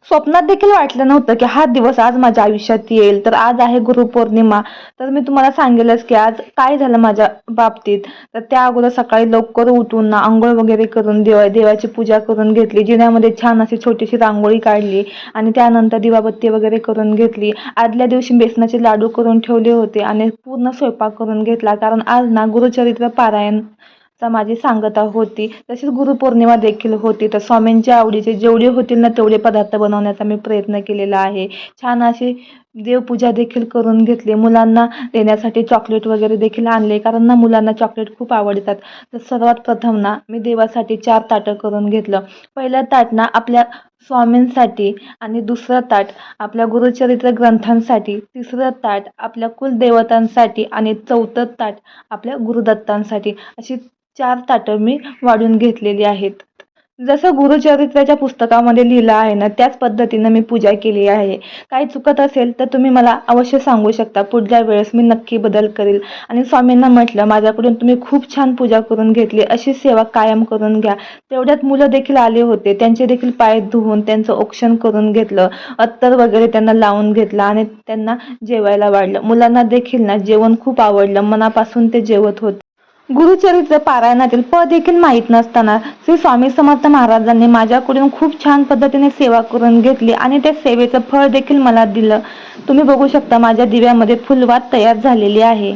स्वप्नात देखील वाटलं नव्हतं की हा दिवस आज माझ्या आयुष्यात येईल. तर आज आहे गुरुपौर्णिमा. तर मी तुम्हाला सांगेलच की आज काय झालं माझ्या बाबतीत. तर त्या अगोदर सकाळी लवकर उठून ना अंघोळ वगैरे करून देवाची पूजा करून घेतली. जिन्यामध्ये छान अशी छोटीशी रांगोळी काढली आणि त्यानंतर दिवाबत्ती वगैरे करून घेतली. आदल्या दिवशी बेसनाचे लाडू करून ठेवले होते आणि पूर्ण स्वयंपाक करून घेतला. कारण आज ना गुरुचरित्र पारायण माझी सांगता होती. तशीच गुरुपौर्णिमा देखील होती. तर स्वामींच्या आवडीचे जेवढे होतील ना तेवढे पदार्थ बनवण्याचा मी प्रयत्न केलेला आहे. छान अशी देवपूजा देखील करून घेतली. मुलांना देण्यासाठी चॉकलेट वगैरे देखील आणले, कारण ना मुलांना चॉकलेट खूप आवडतात. तर सर्वात प्रथम ना मी देवासाठी 4 ताटं करून घेतलं. पहिलं ताट ना आपल्या स्वामींसाठी आणि दुसरं ताट आपल्या गुरुचरित्र ग्रंथांसाठी, तिसरं ताट आपल्या कुलदेवतांसाठी आणि चौथं ताट आपल्या गुरुदत्तांसाठी, अशी 4 ताटं मी वाढून घेतलेली आहेत. जसं गुरुचरित्राच्या पुस्तकामध्ये लिहिलं आहे ना, त्याच पद्धतीनं मी पूजा केली आहे. काही चुकत असेल तर तुम्ही मला अवश्य सांगू शकता. पुढल्या वेळेस मी नक्की बदल करेल. आणि स्वामींना म्हटलं, माझ्याकडून तुम्ही खूप छान पूजा करून घेतली, अशी सेवा कायम करून घ्या. तेवढ्यात मुलं देखील आले होते. त्यांचे देखील पाय धुवून त्यांचं औक्षण करून घेतलं. अत्तर वगैरे त्यांना लावून घेतलं आणि त्यांना जेवायला वाढलं. मुलांना देखील ना जेवण खूप आवडलं. मनापासून ते जेवत होते. गुरुचरित्र पारायणातील पद देखील माहीत नसताना श्री स्वामी समर्थ महाराजांनी माझ्याकडून खूप छान पद्धतीने सेवा करून घेतली आणि त्या सेवेचं फळ देखील मला दिलं. तुम्ही बघू शकता माझ्या दिव्यामध्ये फुलवात तयार झालेली आहे.